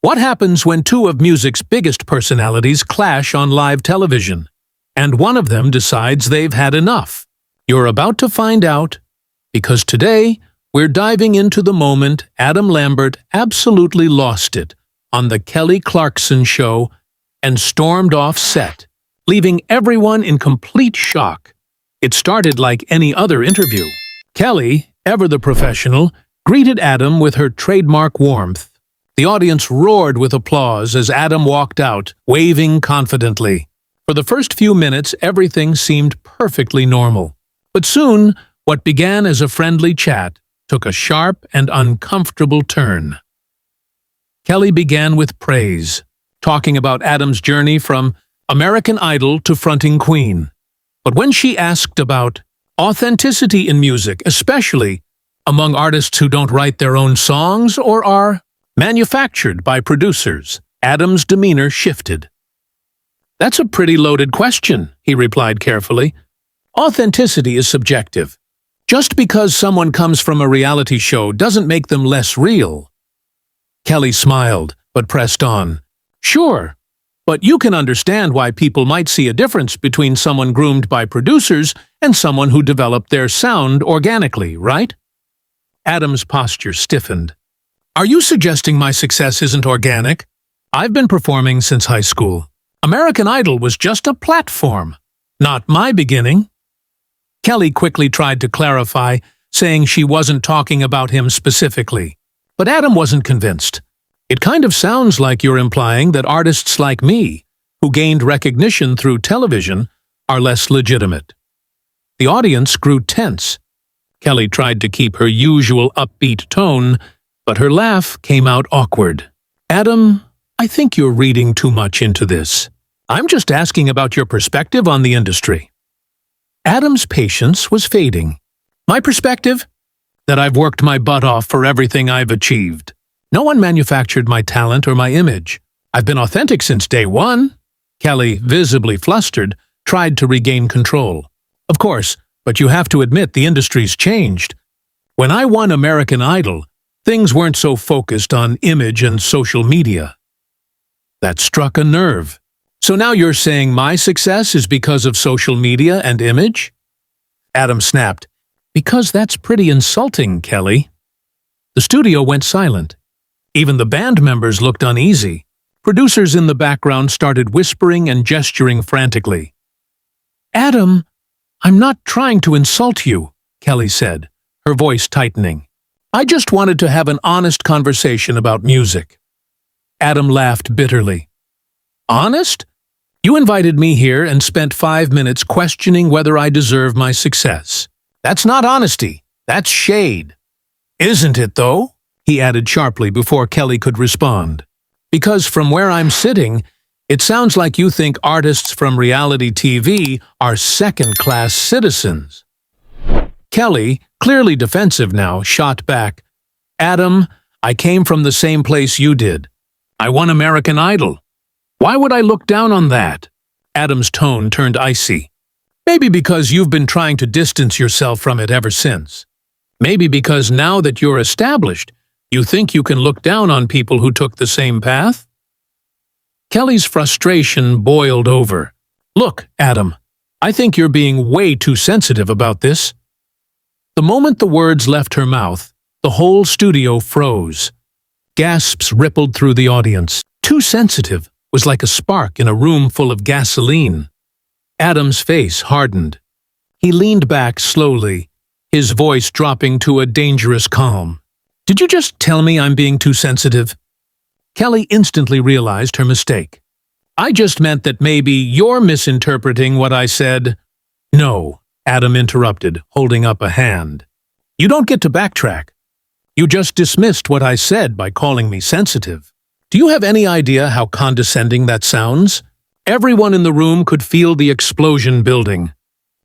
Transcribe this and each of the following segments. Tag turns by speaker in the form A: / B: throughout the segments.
A: What happens when two of music's biggest personalities clash on live television, and one of them decides they've had enough? You're about to find out, because today we're diving into the moment Adam Lambert absolutely lost it on the Clarkson show and stormed off set, leaving everyone in complete shock. It started like any other interview. Kelly, ever the professional, greeted Adam with her trademark warmth. The audience roared with applause as Adam walked out, waving confidently. For the first few minutes, everything seemed perfectly normal. But soon, what began as a friendly chat took a sharp and uncomfortable turn. Kelly began with praise, talking about Adam's journey from American Idol to fronting Queen. But when she asked about authenticity in music, especially among artists who don't write their own songs or are manufactured by producers, Adam's demeanor shifted. "That's a pretty loaded question," he replied carefully. "Authenticity is subjective. Just because someone comes from a reality show doesn't make them less real." Kelly smiled, but pressed on. "Sure, but you can understand why people might see a difference between someone groomed by producers and someone who developed their sound organically, right?" Adam's posture stiffened. "Are you suggesting my success isn't organic? I've been performing since high school. American Idol was just a platform, not my beginning." Kelly quickly tried to clarify, saying she wasn't talking about him specifically. But Adam wasn't convinced. "It kind of sounds like you're implying that artists like me, who gained recognition through television, are less legitimate." The audience grew tense. Kelly tried to keep her usual upbeat tone, but her laugh came out awkward. "Adam, I think you're reading too much into this. I'm just asking about your perspective on the industry." Adam's patience was fading. "My perspective? That I've worked my butt off for everything I've achieved. No one manufactured my talent or my image. I've been authentic since day one." Kelly, visibly flustered, tried to regain control. "Of course, but you have to admit the industry's changed. When I won American Idol, things weren't so focused on image and social media." That struck a nerve. "So now you're saying my success is because of social media and image?" Adam snapped. "Because that's pretty insulting, Kelly." The studio went silent. Even the band members looked uneasy. Producers in the background started whispering and gesturing frantically. "Adam, I'm not trying to insult you," Kelly said, her voice tightening. "I just wanted to have an honest conversation about music." Adam laughed bitterly. "Honest? You invited me here and spent 5 minutes questioning whether I deserve my success. That's not honesty. That's shade." "Isn't it, though?" he added sharply before Kelly could respond. "Because from where I'm sitting, it sounds like you think artists from reality TV are second-class citizens." Kelly, clearly defensive now, shot back. "Adam, I came from the same place you did. I won American Idol. Why would I look down on that?" Adam's tone turned icy. "Maybe because you've been trying to distance yourself from it ever since. Maybe because now that you're established, you think you can look down on people who took the same path?" Kelly's frustration boiled over. "Look, Adam, I think you're being way too sensitive about this." The moment the words left her mouth, the whole studio froze. Gasps rippled through the audience. Too sensitive was like a spark in a room full of gasoline. Adam's face hardened. He leaned back slowly, his voice dropping to a dangerous calm. "Did you just tell me I'm being too sensitive?" Kelly instantly realized her mistake. "I just meant that maybe you're misinterpreting what I said." "No," Adam interrupted, holding up a hand. "You don't get to backtrack. You just dismissed what I said by calling me sensitive. Do you have any idea how condescending that sounds?" Everyone in the room could feel the explosion building.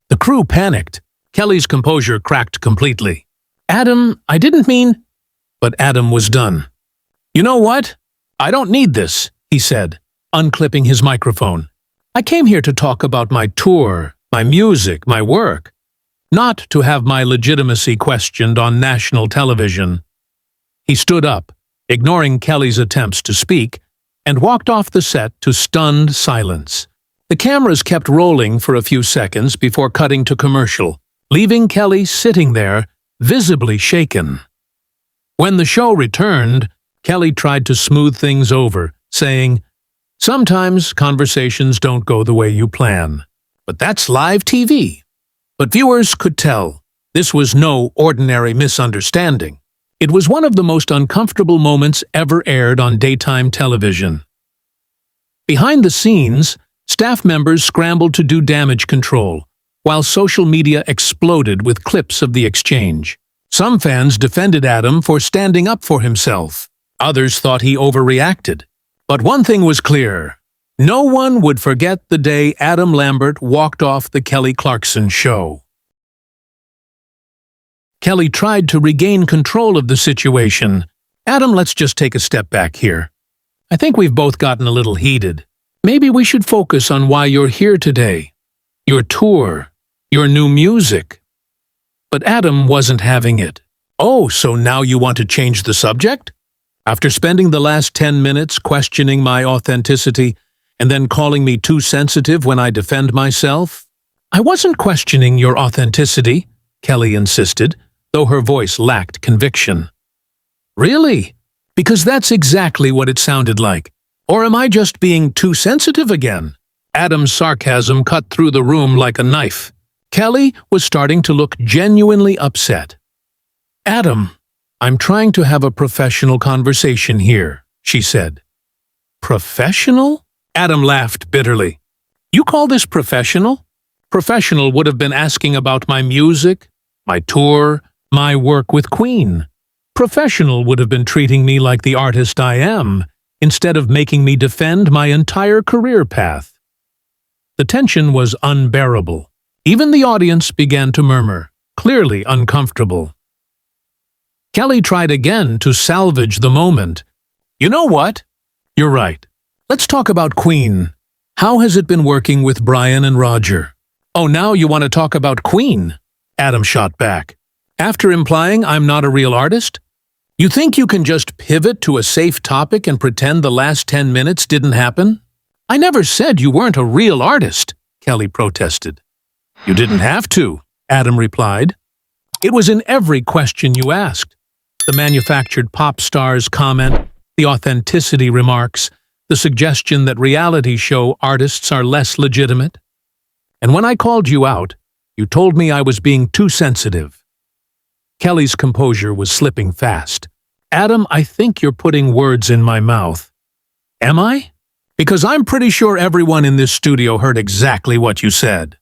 A: The crew panicked. Kelly's composure cracked completely. "Adam, I didn't mean—" But Adam was done. "You know what? I don't need this," he said, unclipping his microphone. "I came here to talk about my tour, my music, my work, not to have my legitimacy questioned on national television." He stood up, ignoring Kelly's attempts to speak, and walked off the set to stunned silence. The cameras kept rolling for a few seconds before cutting to commercial, leaving Kelly sitting there, visibly shaken. When the show returned, Kelly tried to smooth things over, saying, "Sometimes conversations don't go the way you plan. But that's live TV." But viewers could tell this was no ordinary misunderstanding. It was one of the most uncomfortable moments ever aired on daytime television. Behind the scenes, staff members scrambled to do damage control, while social media exploded with clips of the exchange. Some fans defended Adam for standing up for himself. Others thought he overreacted. But one thing was clear. No one would forget the day Adam Lambert walked off the Kelly Clarkson show. Kelly tried to regain control of the situation. "Adam, let's just take a step back here. I think we've both gotten a little heated. Maybe we should focus on why you're here today. Your tour, your new music." But Adam wasn't having it. "Oh, so now you want to change the subject? After spending the last 10 minutes questioning my authenticity and then calling me too sensitive when I defend myself?" "I wasn't questioning your authenticity," Kelly insisted, though her voice lacked conviction. "Really? Because that's exactly what it sounded like. Or am I just being too sensitive again?" Adam's sarcasm cut through the room like a knife. Kelly was starting to look genuinely upset. "Adam, I'm trying to have a professional conversation here," she said. "Professional?" Adam laughed bitterly. "You call this professional? Professional would have been asking about my music, my tour, my work with Queen. Professional would have been treating me like the artist I am, instead of making me defend my entire career path." The tension was unbearable. Even the audience began to murmur, clearly uncomfortable. Kelly tried again to salvage the moment. "You know what? You're right. Let's talk about Queen. How has it been working with Brian and Roger?" "Oh, now you want to talk about Queen?" Adam shot back. "After implying I'm not a real artist? You think you can just pivot to a safe topic and pretend the last 10 minutes didn't happen?" "I never said you weren't a real artist," Kelly protested. "You didn't have to," Adam replied. "It was in every question you asked. The manufactured pop star's comment, the authenticity remarks, the suggestion that reality show artists are less legitimate. And when I called you out, you told me I was being too sensitive." Kelly's composure was slipping fast. "Adam, I think you're putting words in my mouth." "Am I? Because I'm pretty sure everyone in this studio heard exactly what you said."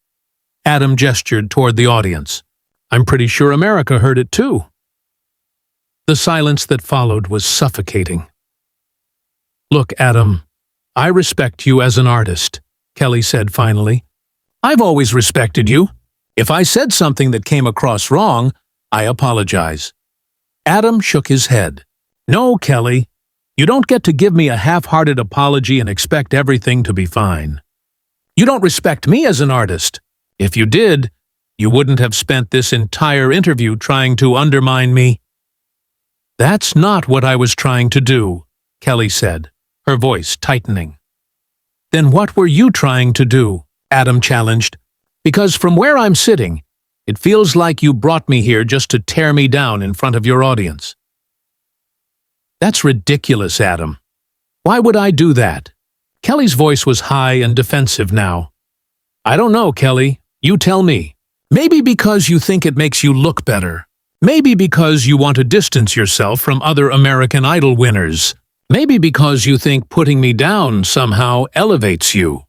A: Adam gestured toward the audience. "I'm pretty sure America heard it too." The silence that followed was suffocating. "Look, Adam, I respect you as an artist," Kelly said finally. "I've always respected you. If I said something that came across wrong, I apologize." Adam shook his head. "No, Kelly, you don't get to give me a half-hearted apology and expect everything to be fine. You don't respect me as an artist. If you did, you wouldn't have spent this entire interview trying to undermine me." "That's not what I was trying to do," Kelly said, her voice tightening. "Then what were you trying to do?" Adam challenged. "Because from where I'm sitting, it feels like you brought me here just to tear me down in front of your audience." "That's ridiculous, Adam. Why would I do that?" Kelly's voice was high and defensive now. "I don't know, Kelly. You tell me. Maybe because you think it makes you look better. Maybe because you want to distance yourself from other American Idol winners. Maybe because you think putting me down somehow elevates you."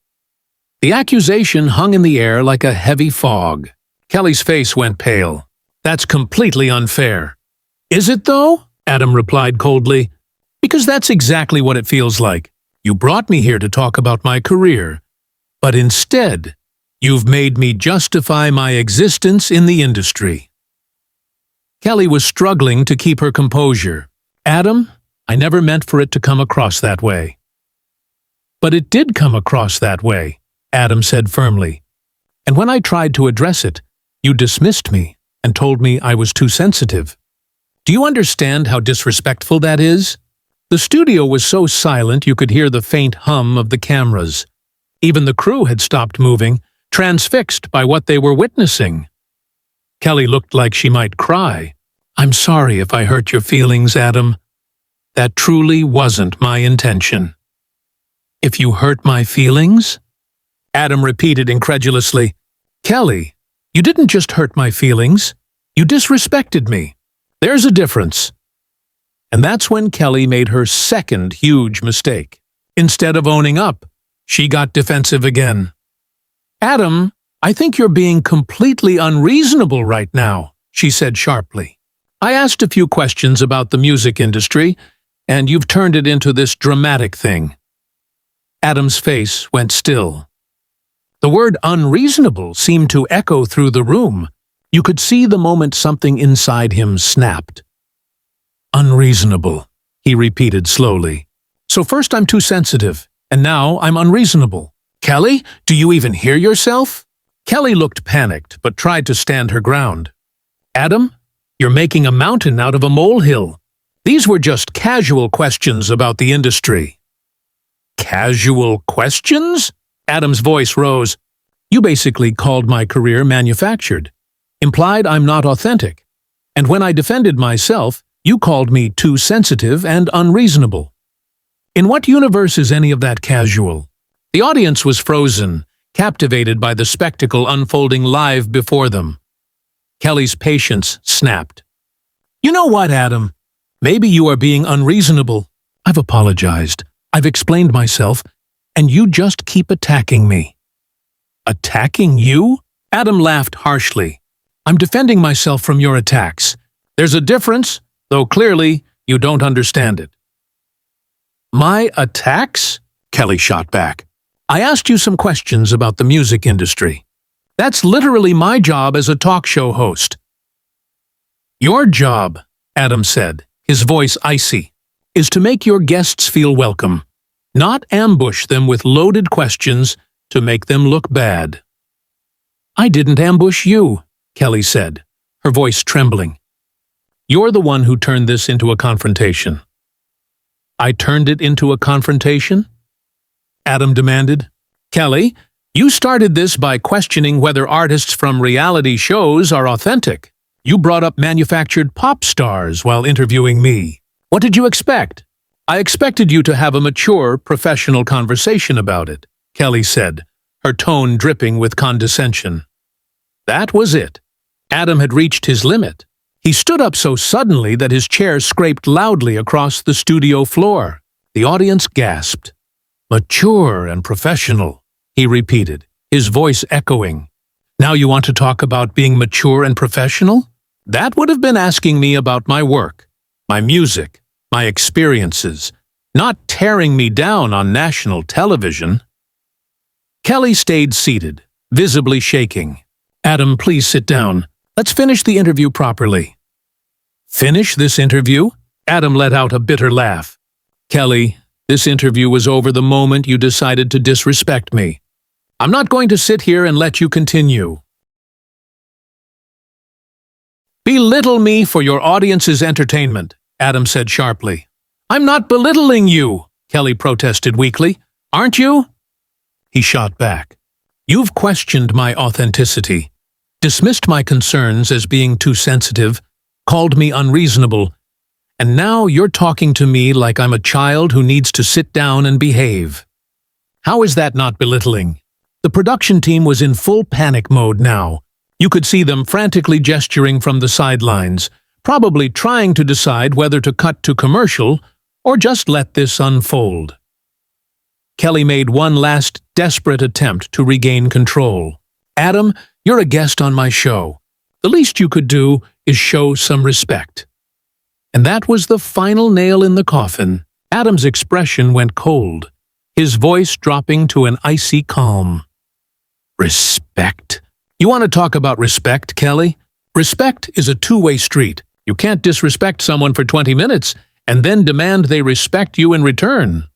A: The accusation hung in the air like a heavy fog. Kelly's face went pale. "That's completely unfair." "Is it, though?" Adam replied coldly. "Because that's exactly what it feels like. You brought me here to talk about my career. But instead, you've made me justify my existence in the industry." Kelly was struggling to keep her composure. "Adam, I never meant for it to come across that way." "But it did come across that way," Adam said firmly. "And when I tried to address it, you dismissed me and told me I was too sensitive. Do you understand how disrespectful that is?" The studio was so silent you could hear the faint hum of the cameras. Even the crew had stopped moving, transfixed by what they were witnessing. Kelly looked like she might cry. "I'm sorry if I hurt your feelings, Adam. That truly wasn't my intention." "If you hurt my feelings?" Adam repeated incredulously. "Kelly, you didn't just hurt my feelings. You disrespected me. There's a difference." And that's when Kelly made her second huge mistake. Instead of owning up, she got defensive again. "Adam, I think you're being completely unreasonable right now," she said sharply. "I asked a few questions about the music industry, and you've turned it into this dramatic thing." Adam's face went still. The word unreasonable seemed to echo through the room. You could see the moment something inside him snapped. "Unreasonable," he repeated slowly. "So first I'm too sensitive, and now I'm unreasonable. Kelly, do you even hear yourself?" Kelly looked panicked, but tried to stand her ground. "Adam, you're making a mountain out of a molehill. These were just casual questions about the industry." "Casual questions?" Adam's voice rose. "You basically called my career manufactured, implied I'm not authentic, and when I defended myself, you called me too sensitive and unreasonable. In what universe is any of that casual?" The audience was frozen, captivated by the spectacle unfolding live before them. Kelly's patience snapped. "You know what, Adam? Maybe you are being unreasonable. I've apologized. I've explained myself, and you just keep attacking me." "Attacking you?" Adam laughed harshly. "I'm defending myself from your attacks. There's a difference, though clearly you don't understand it." "My attacks?" Kelly shot back. "I asked you some questions about the music industry. That's literally my job as a talk show host." "Your job," Adam said, his voice icy, "is to make your guests feel welcome, not ambush them with loaded questions to make them look bad." "I didn't ambush you," Kelly said, her voice trembling. "You're the one who turned this into a confrontation." "I turned it into a confrontation?" Adam demanded. "Kelly, you started this by questioning whether artists from reality shows are authentic. You brought up manufactured pop stars while interviewing me. What did you expect?" "I expected you to have a mature, professional conversation about it," Kelly said, her tone dripping with condescension. That was it. Adam had reached his limit. He stood up so suddenly that his chair scraped loudly across the studio floor. The audience gasped. "Mature and professional," he repeated, his voice echoing. "Now you want to talk about being mature and professional? That would have been asking me about my work, my music, my experiences, not tearing me down on national television." Kelly stayed seated, visibly shaking. "Adam, please sit down. Let's finish the interview properly." "Finish this interview?" Adam let out a bitter laugh. "Kelly, this interview was over the moment you decided to disrespect me. I'm not going to sit here and let you continue." "Belittle me for your audience's entertainment," Adam said sharply. "I'm not belittling you," Kelly protested weakly. "Aren't you?" He shot back. "You've questioned my authenticity, dismissed my concerns as being too sensitive, called me unreasonable, and now you're talking to me like I'm a child who needs to sit down and behave. How is that not belittling?" The production team was in full panic mode now. You could see them frantically gesturing from the sidelines, probably trying to decide whether to cut to commercial or just let this unfold. Kelly made one last desperate attempt to regain control. "Adam, you're a guest on my show. The least you could do is show some respect." And that was the final nail in the coffin. Adam's expression went cold, his voice dropping to an icy calm. "Respect? You want to talk about respect, Kelly? Respect is a two-way street. You can't disrespect someone for 20 minutes and then demand they respect you in return."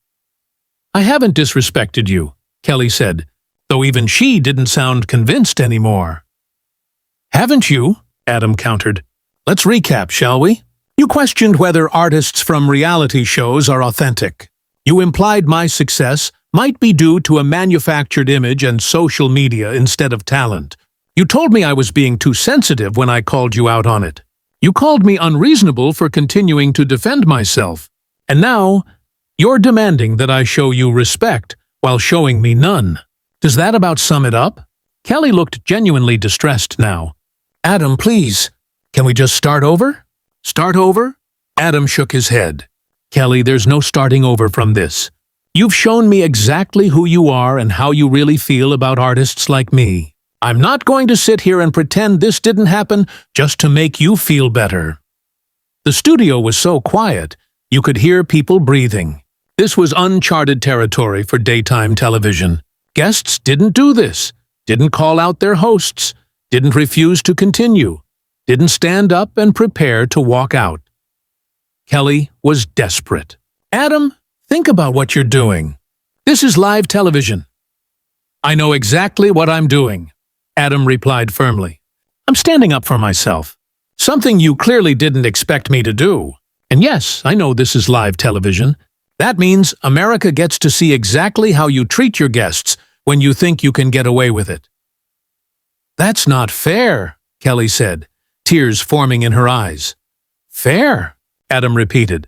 A: "I haven't disrespected you," Kelly said, though even she didn't sound convinced anymore. "Haven't you?" Adam countered. "Let's recap, shall we? You questioned whether artists from reality shows are authentic. You implied my success might be due to a manufactured image and social media instead of talent. You told me I was being too sensitive when I called you out on it. You called me unreasonable for continuing to defend myself. And now, you're demanding that I show you respect while showing me none. Does that about sum it up? Kelly looked genuinely distressed now. Adam, please, can we just start over? Start over? Adam shook his head. Kelly, there's no starting over from this. You've shown me exactly who you are and how you really feel about artists like me. I'm not going to sit here and pretend this didn't happen just to make you feel better. The studio was so quiet, you could hear people breathing. This was uncharted territory for daytime television. Guests didn't do this, didn't call out their hosts, didn't refuse to continue, didn't stand up and prepare to walk out. Kelly was desperate. Adam, think about what you're doing. This is live television. I know exactly what I'm doing, Adam replied firmly. I'm standing up for myself. Something you clearly didn't expect me to do. And yes, I know this is live television. That means America gets to see exactly how you treat your guests when you think you can get away with it. That's not fair, Kelly said, tears forming in her eyes. Fair, Adam repeated.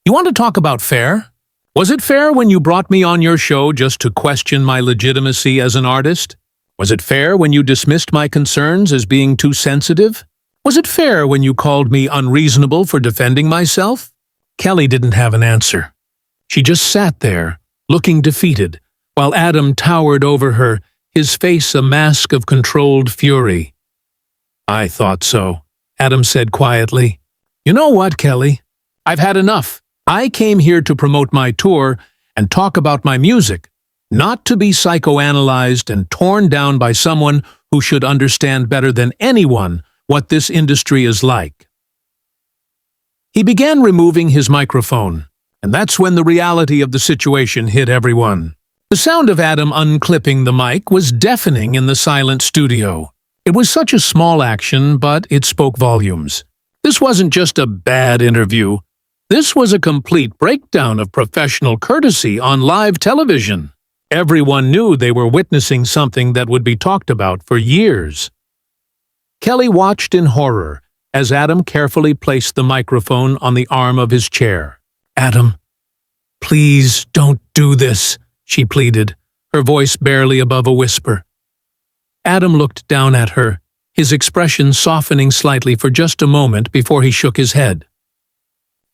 A: You want to talk about fair? Was it fair when you brought me on your show just to question my legitimacy as an artist? Was it fair when you dismissed my concerns as being too sensitive? Was it fair when you called me unreasonable for defending myself? Kelly didn't have an answer. She just sat there, looking defeated, while Adam towered over her, his face a mask of controlled fury. I thought so, Adam said quietly. You know what, Kelly? I've had enough. I came here to promote my tour and talk about my music, not to be psychoanalyzed and torn down by someone who should understand better than anyone what this industry is like. He began removing his microphone, and that's when the reality of the situation hit everyone. The sound of Adam unclipping the mic was deafening in the silent studio. It was such a small action, but it spoke volumes. This wasn't just a bad interview. This was a complete breakdown of professional courtesy on live television. Everyone knew they were witnessing something that would be talked about for years. Kelly watched in horror as Adam carefully placed the microphone on the arm of his chair. Adam, please don't do this, she pleaded, her voice barely above a whisper. Adam looked down at her, his expression softening slightly for just a moment before he shook his head.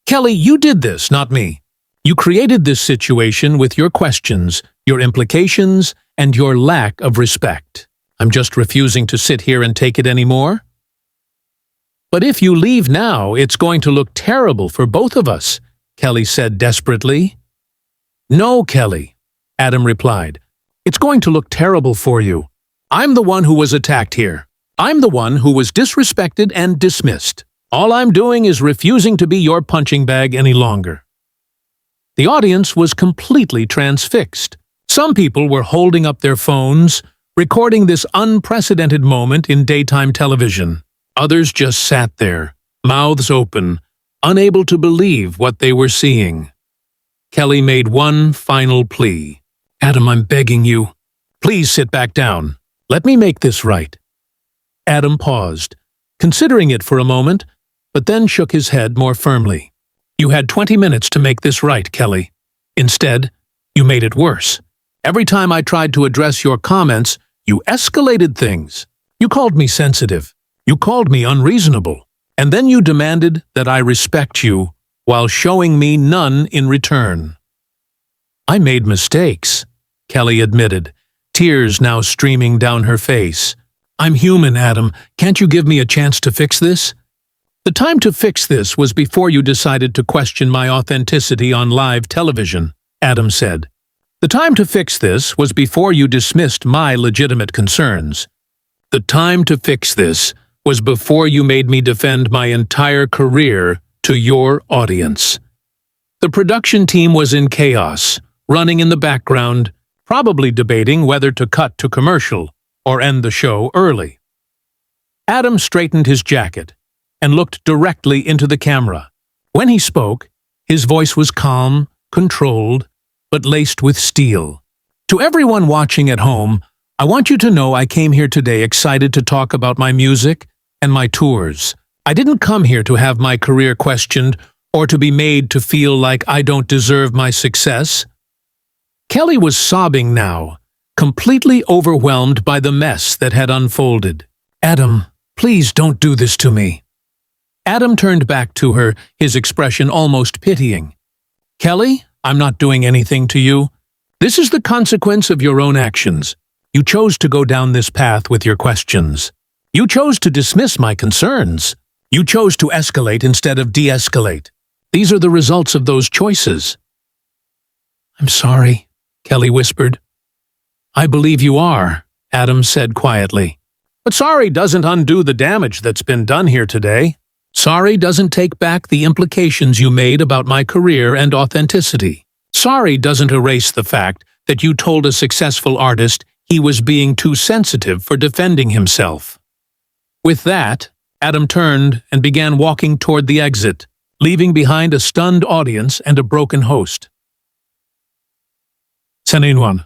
A: Kelly, you did this, not me. You created this situation with your questions, your implications, and your lack of respect. I'm just refusing to sit here and take it anymore. But if you leave now, it's going to look terrible for both of us, Kelly said desperately. No, Kelly, Adam replied. It's going to look terrible for you. I'm the one who was attacked here. I'm the one who was disrespected and dismissed. All I'm doing is refusing to be your punching bag any longer. The audience was completely transfixed. Some people were holding up their phones, recording this unprecedented moment in daytime television. Others just sat there, mouths open, unable to believe what they were seeing. Kelly made one final plea. Adam, I'm begging you. Please sit back down. Let me make this right. Adam paused, considering it for a moment, but then shook his head more firmly. You had 20 minutes to make this right, Kelly. Instead, you made it worse. Every time I tried to address your comments, you escalated things. You called me sensitive. You called me unreasonable. And then you demanded that I respect you while showing me none in return. I made mistakes, Kelly admitted, tears now streaming down her face. I'm human, Adam. Can't you give me a chance to fix this? The time to fix this was before you decided to question my authenticity on live television, Adam said. The time to fix this was before you dismissed my legitimate concerns. The time to fix this was before you made me defend my entire career to your audience. The production team was in chaos, running in the background, probably debating whether to cut to commercial or end the show early. Adam straightened his jacket. and looked directly into the camera. When he spoke, his voice was calm, controlled, but laced with steel. To everyone watching at home, I want you to know I came here today excited to talk about my music and my tours. I didn't come here to have my career questioned or to be made to feel like I don't deserve my success. Kelly was sobbing now, completely overwhelmed by the mess that had unfolded. "Adam, please don't do this to me." Adam turned back to her, his expression almost pitying. "Kelly, I'm not doing anything to you. This is the consequence of your own actions. You chose to go down this path with your questions. You chose to dismiss my concerns. You chose to escalate instead of de-escalate. These are the results of those choices." "I'm sorry," Kelly whispered. "I believe you are," Adam said quietly. "But sorry doesn't undo the damage that's been done here today. Sorry doesn't take back the implications you made about my career and authenticity. Sorry doesn't erase the fact that you told a successful artist he was being too sensitive for defending himself." With that, Adam turned and began walking toward the exit, leaving behind a stunned audience and a broken host. Scene 1.